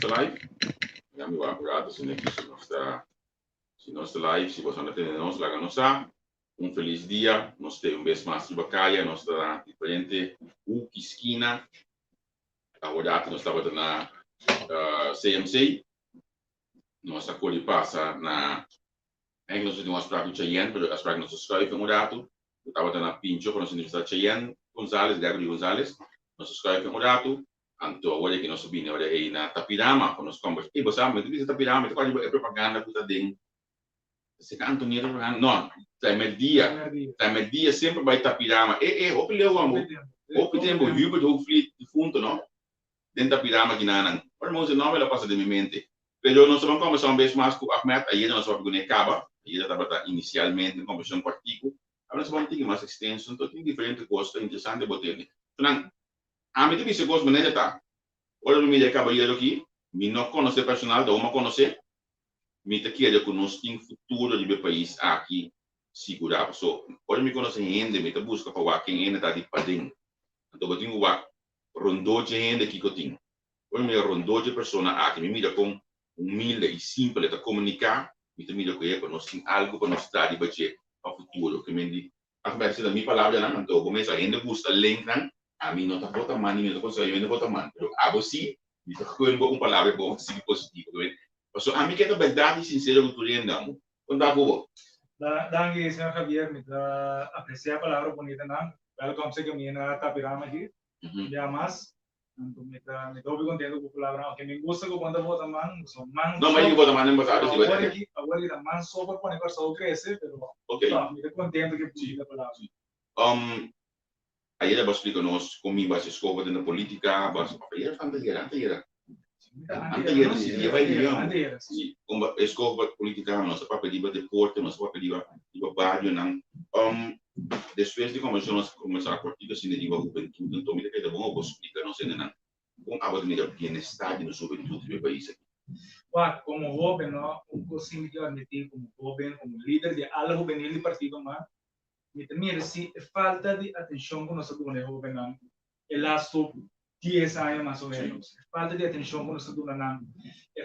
live. Já me apurado se nossa live, se você não tem nós, lá não sabe. Feliz dia, nós temos vez mais de bacalha, nós estamos diferente, esquina. Agora nós estamos na CMC. Nossa cor passa na nós temos as práticas Cheyenne, mas as práticas nós escolhemos um rato. Estava na Pincho, para nós universidade Cheyenne, Gonzales, Gabriel Gonzales. Nós escolhemos um rato. Então, agora que nós subimos, agora é na Tapirama, quando nós compramos. E você sabe, mas Tapirama, é propaganda, puta dentro. Se canto nem propaganda, não. Tem dia sempre vai Tapirama. O peleu, amor. O tempo, o Hubert, o Fleet, defunto, não? Dentro da pirâmide, não. Por não não ela passa de minha mente. Pero nós vamos começar vez mais com a Ahmed, aí nós vamos ver acaba, aí já estava inicialmente começando com artigo, agora nós vamos ter mais extenso, então tem diferentes coisas interessantes botar. Então, a mim também se gosta maneira tá. Olha no meio caballero aqui, me não conhece personal, da uma conhecer, me tá querendo conhecer o futuro do meu país aqui segurado. So, olha me conhece ainda, me tá busca para quem ainda tá de padrinho. Então, eu tenho rondou de ainda que eu tenho. Olha me rondou de pessoa aqui, me mira com humilde e simples de comunicar, me mira com ele, nós temos algo para nós dar de bater para o futuro. Que me diz, a conversa da minha palavra não, então começa ainda busca lembrar, a mim não está botando mano, não consegue ainda botar mano, pero a você, me está com uma palavra boa, sim positivo, então a mim que é a verdade sincera do tudo ainda, quando dá boa. Danke, senhor Javier, me aprecia a palavra bonita não, welcome se que me na Tapirama aqui, já mais. Então, me estou contente com a palavra. Que me gusta quando vou tomar man. Não, mas eu vou tomar nem passado. Agora que a man só para quando a pessoa cresce, mas me estou contente que pude a palavra. Aí ele vai explicar nós como vai se escova dentro da política, vai se fazer antes se vai ir como escova política, nossa papel de deporte, nossa papel de barrio, não. Depois de começar a partir assim de juventude, então me queda bom eu vou explicar não sei não com a vontade de bem-estar no juventude do meu país aqui. Como jovem, não, consigo que admitir como jovem, como líder de ala juvenil do partido, mas me se falta de atenção com nossa dona jovem não, ela só 10 anos mais ou menos, falta de atenção com nossa dona não,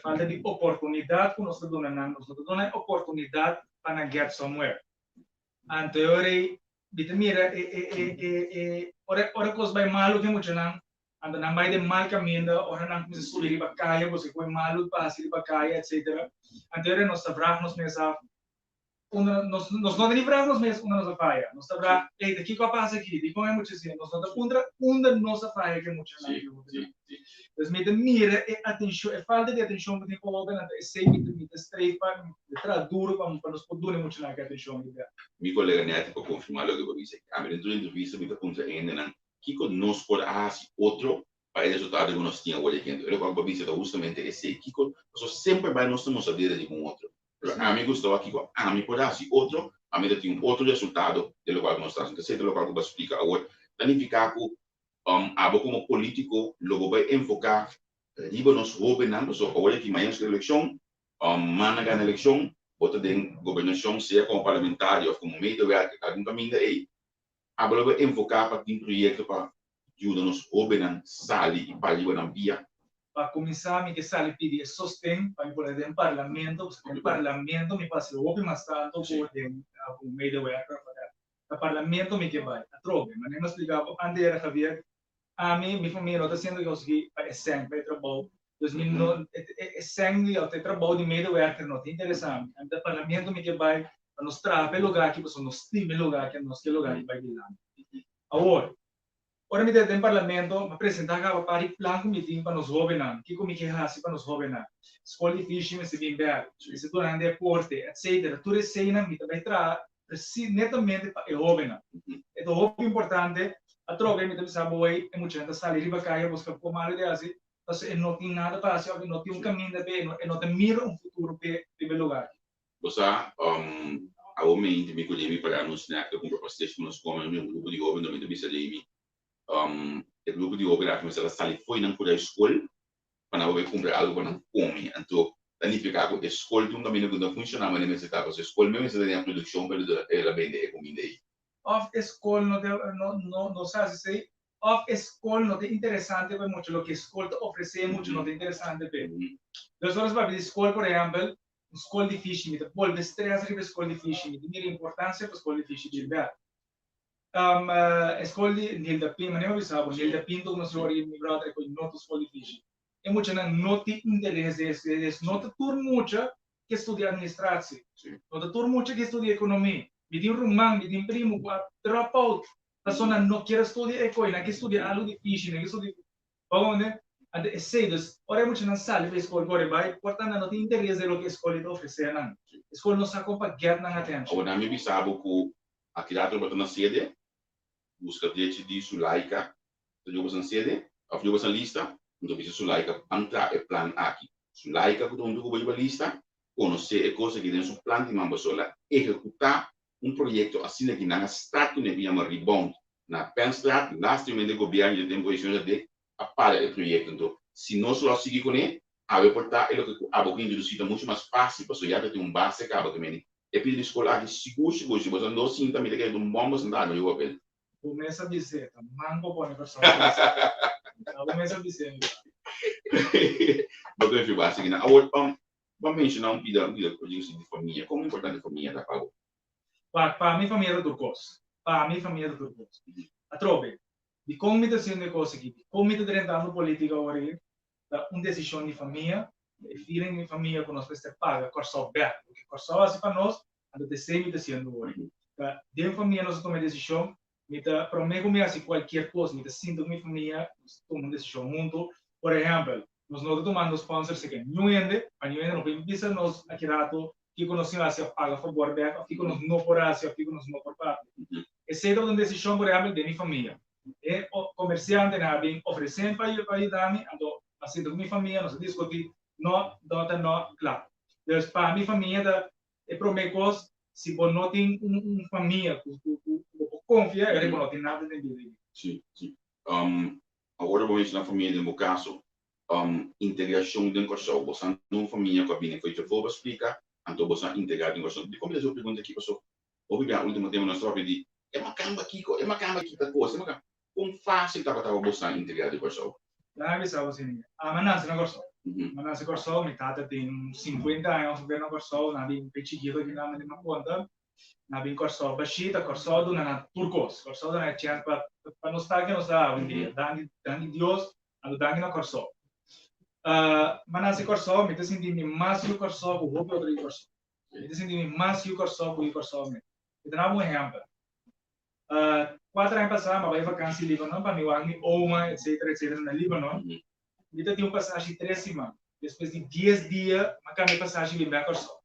falta de oportunidade com nossa dona não, nossa dona oportunidade para get somewhere. Anterior mira ora cos vai malo que muito não anda não vai de mal caminho ora não começa a subir para caia você foi malo para subir para caia etc. Anterior nós trabalhamos nessa nós não livramos mesmo uma nossa faia nós trabalhamos daqui que passa aqui de como é muito assim nós nãounda nossa faia que muito não então me mira atenção falta de atenção que tem como bem até sei me estreipa traduro para nos poder muito na atenção meu colega Neto para confirmar o que eu disse a minha entrevista me pergunta ainda não que nós por outro para o resultado que nós tínhamos hoje aqui eu vou dizer justamente esse que nós sempre vai nós temos a vida de um outro a mim gostou aqui a mim por outro a mim tem outro resultado do qual nós estamos então sei do qual eu vou explicar agora planificar como político logo vai enfocar riba nós governando so agora que mais eleição mana ganha eleição bota de governação seja como parlamentar ou como meio de ver algum caminho aí agora vai enfocar para um projeto para ajudar nos governar sali e para ajudar na via para começar me que sale pedir sostém para poder em parlamento porque o parlamento me passa o que mais tanto por meio de ver para o parlamento me que vai a troca mas nem explicava antes era Javier a mim me família está sendo que eu segui para sempre trabalho 2009 é sangue ao trabalho de meio de ver não é interessante o parlamento me que vai para nos trazer lugar que você nos time lugar que nós que lugar vai lá agora ora me dentro do parlamento apresentar a para o plano meeting para nos governar que como que hace para nos governar escola difícil mas se bem ver se durante deporte etc tudo isso aí na mita vai trazer netamente para governar então é importante a troca me deve saber aí é muito gente sair riba caia buscar como mal de assim então não tem nada para fazer não tem caminho de bem não tem mira futuro para primeiro lugar você a homem me colheu para anunciar que com proposta de nos como no grupo de governo me deve ser o grupo de governo mas ela sai foi não por a escola para não cumprir algo para não comer então planificar com a escola de caminho que não funciona mas necessitava a escola mesmo se tem a produção para ela vender comida aí of escola não sabe se of escola não é interessante para muito, o que a escola oferece muito não é interessante para. Então, nós vamos escola, por exemplo, escola difícil, me volve estresse para escola difícil, me dá importância para escola difícil de ver. Escola de Nilda Pinto, mas não é sabe, Nilda Pinto nós vamos ir migrar com nota escola difícil. É muito não te interesse, não te tur muito que estudia administração, não te tur muito que estudia economia. Me diz rumang, me diz primo, drop out. A zona não quer estudar economia, que estudia algo difícil, que estudia, vamos né? Ada esseios, ora muito não sabe para escola agora vai, portanto não tem interesse no que a escola te oferece não. A escola não sabe como get na atenção. Agora me sabe que aqui lá trabalha na sede, busca de su laica, tu joga na sede, ou joga na lista, então bisa su laica anta e plan aqui. Su laica que tu joga lista, conhecer a coisa que tem su plan de mamba sola, executar projeto assim que na stato ne via rebound na pensar last year de governo de tempo de para o projeto então se nós só seguir com ele a ver portar ele que a boquinha do sítio muito mais fácil para já ter base que acaba também e pedir escolar de seguro se você não sinta também que é bomba sentado no papel começa a dizer mango bom pessoal começa a dizer porque eu fico assim na agora vamos mencionar pida projeto de família como importante a família da pago para minha família do Turcos. Para minha família do Turcos. A trobe. De como me está sendo coisa aqui. Como me está tentando política agora. Uma decisão de família. E feeling de família que nós precisamos pagar. Corso bem. Porque corso assim para nós. Ando de ser me está sendo agora. De família nós tomamos decisão. Me está prometo me assim qualquer coisa. Me está sinto minha família. Tomamos decisão junto. Por exemplo. Nós não tomamos sponsors que não ende. A não ende não precisa nós aqui rato. Que conhecemos a paga favor back, que conhecemos não por Ásia, que conhecemos por parte. Essa é uma decisão por exemplo de minha família. É o comerciante na bem oferecendo para ajudar-me, então assim com minha família nós discutir não claro. Então para minha família é prometo se você não tem uma família que confia, eu não tem nada de vida. Sim, sim. Agora vamos na família no meu caso, integração dentro do casal, você não família com a bem foi vou explicar. Então você integrar em questão de como eu pergunto aqui pessoal ouvi a última tema nós troca de é uma cama aqui da coisa é uma cama como fácil tá para você integrar de pessoal lá me sabe assim a manas na corso manas na corso me tata tem 50 anos ver na corso na bem pechiquito que na uma conta na bem corso bashita corso do na turcos corso na chance para nos estar que nos dá um dia dando Deus ando dando na corso manasi corso me te senti mais o corso o roubo outro corso me te senti mais o corso me te dá um exemplo 4 anos passados mas vai vacância em Líbano para me wang Oma etc na Líbano me te tinha passagem 3 semanas depois de 10 dias mas cá me passagem vem para corso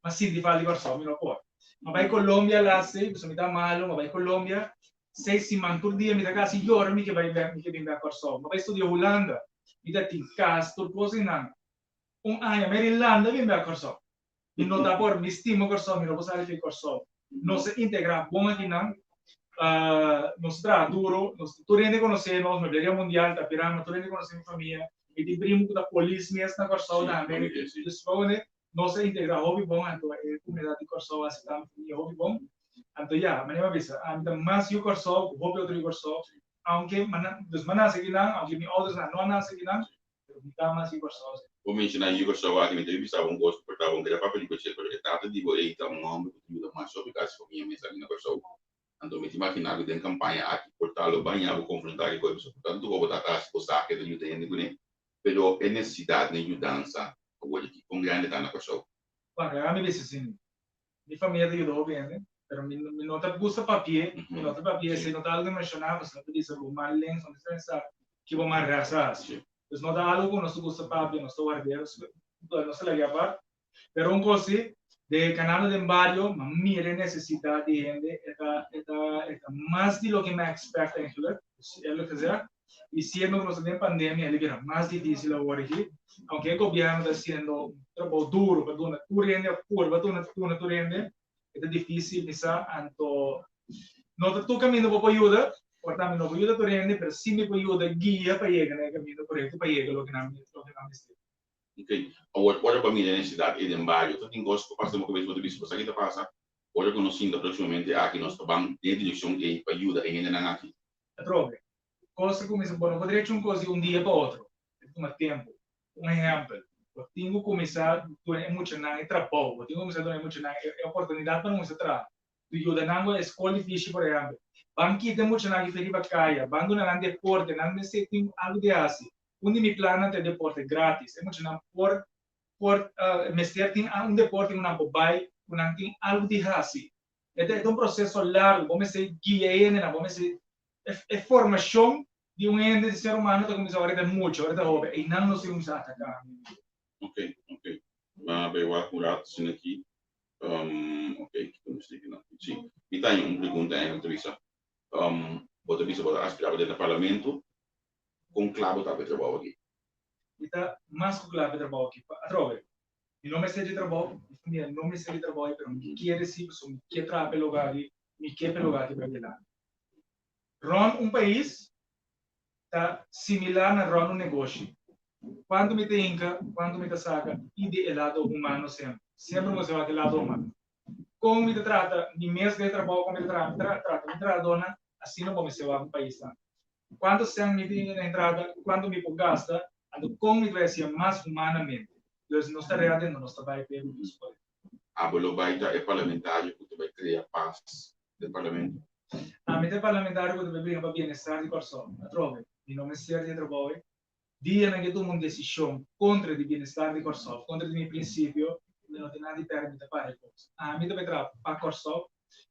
mas sim de vale corso me não pode mas vai Colômbia lá sei você me dá malo mas vai Colômbia 6 semanas por dia me dá quase hora me que vai me que vem para corso mas vai estudar Holanda ida ti cas turcos inang aya Maryland vem a corso e não dá por mistimo corso me não posso fazer corso não se integra bom aqui não nos tra duro nos tu rende conhecer nós na Liga Mundial da pirâmide tu rende conhecer minha família e de primo da polícia nessa corso da América eles falam não se integra hobby bom então é comunidade de corso assim também hobby bom então já mas não bisa anda mais o corso hobby outro corso aunque dos manas aqui não aunque me outros não nas aqui não está mais importante. Vou mencionar isso só aqui me entrevista um gosto por estar que papel de você porque tá de boa e tá homem que tudo mais sobre caso com minha mensagem na pessoa. Então me imaginar que tem campanha aqui portalo banha vou confrontar com isso portanto vou botar as coisas que eu tenho né pero é necessidade de mudança o que com grande tá na pessoa. Para a minha assim minha família ajudou bem né pero me não tá busca papel me não tá papel se não tá algo mencionar você não diz algo mal lens não pensa que vou mais raças pues no da algo no se gusta papel no se guardia no se la llevar pero un cosa de canal de barrio mire necesidad de gente está más de lo que me expecta en lo que sea y siendo que nos ven pandemia era más difícil ahora aquí aunque el gobierno está haciendo un trabajo duro para tu rende curva tu rende es difícil quizá anto no te toca camino poco ayuda portanto não ajuda a rende, mas sim me ajuda guia para chegar no caminho correto para chegar ao que não está. Ok. Agora para mim a necessidade é de barrio. Tu tem gosto para fazer uma coisa muito difícil. Você que passa. Agora conhecendo proximamente aqui nós estamos de direção que para ajuda ainda não aqui. Trove. coisa começa, bom, não poderia ter uma coisa de dia para outro, toma tempo. Exemplo, eu tenho que começar a doar muito na trabalho, eu tenho que começar a doar muito na oportunidade para começar a trabalhar. Eu da nango escola difícil, por exemplo. Banki tem muito na que feri bacaia, bando na deporte, na se tem algo de assim. Onde me plana ter deporte grátis, é muito na por mestre tem deporte na bobai, não tem algo de assim. É um processo largo, vamos ser guia, vamos ser formação de ente de ser humano que começa a ver muito, ahorita joven, e não nos vamos a atacar. Ok. Bem, o acurado, sim, aqui. Ok, vamos seguir aqui. Sim. E tem uma pergunta em entrevista. Outra vez, eu aspirava dentro do parlamento, com claro, tá, para trabalhar aqui. Então, mais que claro, trabalho aqui. Atrove, e não me sei de trabalho, não me sei de trabalho, mas me quer receber, me quer trabalhar pelo lugar, me quer pelo lugar para lá. Ron, país, está similar a Ron, negócio. Quando me tenha, quando me saca, e de lado humano sempre. Sempre você vai do lado humano. Como me trata, de mês de trabalho, como me trata, dona, assim não vou me ser um país. Quando se me tem na entrada, quando me gasta, como me vai ser mais humanamente. Então, não está real, não está vai ter o disponível. A Bolobaita é parlamentar, que vai criar paz do parlamento. A meta parlamentar, que deve vir para bem-estar de pessoa. Trove, e não me ser de trabalho. Dia que tomo uma decisão contra o bem-estar de pessoa, contra o meu princípio, não tem nada de permite para a coisa. A mim deve trabalhar para a pessoa,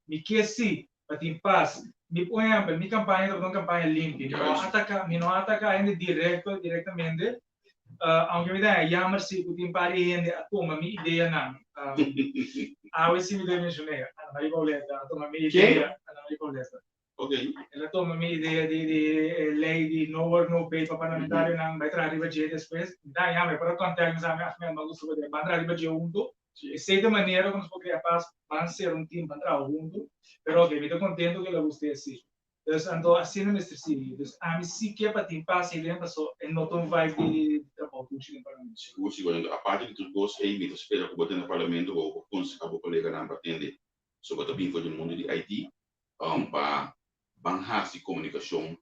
me quer sim, para ter paz. Me põe exemplo, minha campanha é uma campanha limpa, não ataca ainda diretamente, aunque me dá chamar-se o tempo ainda a tomar minha ideia não. A ver se me deve mencionar, a Maria Pauleta, a tomar minha ideia, a Maria Pauleta. Ok. Ela toma minha ideia de lei de no work no pay para parlamentário não vai trazer budget depois, dá já me para contar mas a minha não gosto de vai trazer budget junto. E sei de maneira como se pode criar paz, van ser um time para trabalhar junto, pero que me estou contento que ela goste assim. Então, ando assim no mestre sim. Então, a mim se que para ter paz e lembra só, não tão vai de trabalho com o parlamento. Segundo, a parte de tudo isso, aí, me espera que botar no parlamento ou com o colega não para atender. Sobre também foi do mundo de IT, para banhar a comunicação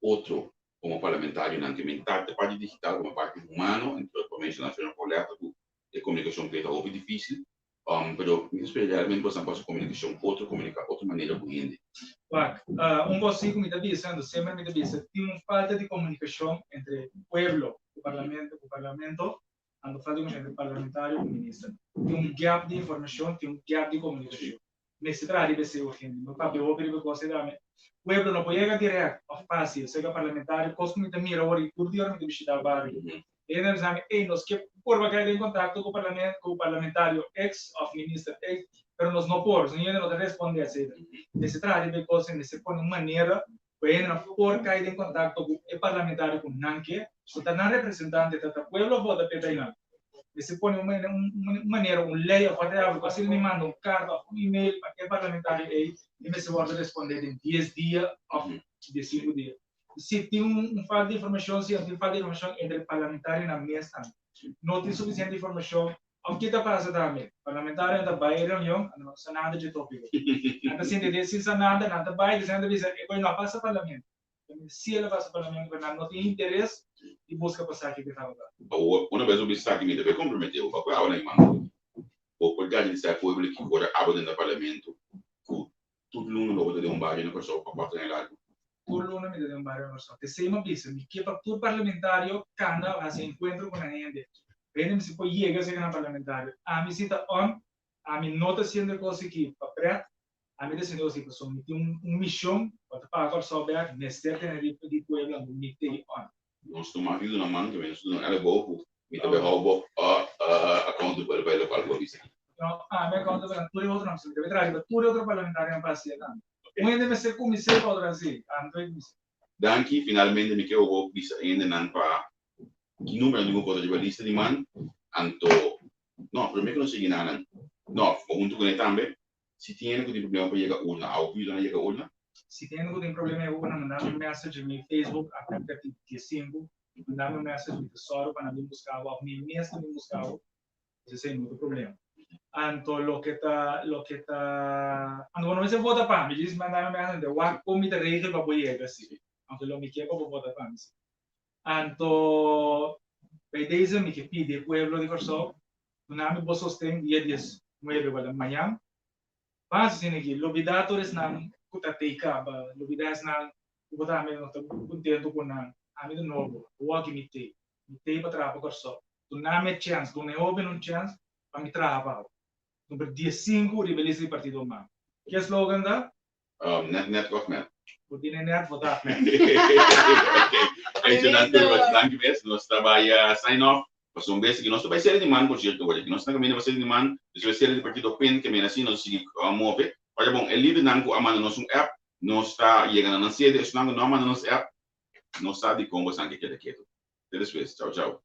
outro como parlamentário na implementar a parte digital como a parte humana, principalmente na nacional coleta de comunicação que é algo difícil, pero especialmente você pode comunicação outra maneira com ele. Consigo me está dizendo, sempre me está dizendo, tem uma falta de comunicação entre o pueblo, o parlamento, ando falando entre o parlamentário e o ministro. Tem um gap de informação, tem um gap de comunicação. Nesse trabalho deve ser urgente. Meu papel é para você dar. O pueblo não pode chegar direto, fácil, seja parlamentário, coisa que me mira agora, por dia me visitar o barrio. E nós dizemos, nós que por cair em contato com o parlamentário ex-ministro ex, pero nós não podemos, não responde a isso. Nesse trabalho de coisa, nesse põe uma maneira, para por cair em contato com o parlamentário com nanque, se está na representante do pueblo, vota para ele. Se põe uma maneira, lei, whatever, se ele me manda carta, e-mail para o parlamentário aí, e me se pode responder em 10 dias ou de 5 dias. Se tem falta de informação, se tem falta de informação entre o parlamentário e a mesa, não tem suficiente informação, o que está passando também? O parlamentário está vai em reunião, não está nada de tópico. Não está entendendo, se está nada vai, dizendo que não passa parlamento. Se ele passa parlamento, não tem interesse, e busca passar aqui que estava lá. Uma vez eu disse que me deve comprometer o papel agora em mão. O cuidado de ser público que agora abre dentro do parlamento, tudo mundo não pode ter barulho na pessoa para bater em lado. Tudo mundo me deu barulho na pessoa. Terceiro uma vez, que para todo parlamentário canda hace encontro com a gente. Vem se pode chegar a ser parlamentário. A mim cita a mim nota sendo coisa aqui para preto. A mim dizendo assim, pessoal, me tem missão para pagar só bem, nesse tempo de pueblo, me tem Nós tomamos vida na mão, também nós ela é boa, me também roubo a conta para o local para isso. Me conta para tudo outro não, se deve trazer tudo outro parlamentário para ser lá. Um deve ser comissão para trazer, Danke, finalmente me quero vou bisa ainda não para que número de grupo de lista de man, anto não, primeiro não sei nada, não, junto com ele também, se tem algum problema para chegar urna, ao vivo não chega urna. Se tem algum problema, eu vou mandar um message no Facebook, aplicativo que símbolo, mandar um message no tesouro para me buscar, ou me mesmo me buscar, esse é muito problema. Anto lo que está, ando não se vota para, me diz mandar um message de what como me regel para poder assim. aunque lo me quiera para votar para mí. Anto, desde me que pide el pueblo de Corsó, nami vos sostén 10:09 para mañana. Mas sin que lo vidato es nan kutateika ba, lo vidas nan kutame no to contento con nan, ami de novo, o aqui me para trapa Corsó. Tu name chance, tu ne open un chance para me trapa. Número 15, rebelias do Partido Man. Que slogan da? Net government. Porque nem net votar. Então, dank best. Nós trabalha sign off. Mas vez que nós trabalha série de man por certo, porque nós estamos caminhando série de man, nós série de partido pen que menos assim nós seguimos move. Olha bom, é líder nanco amando nosso app, nós está chegando na sede, isso não amando nosso app, nós está de como sangue que é daquilo. Até depois, tchau, tchau.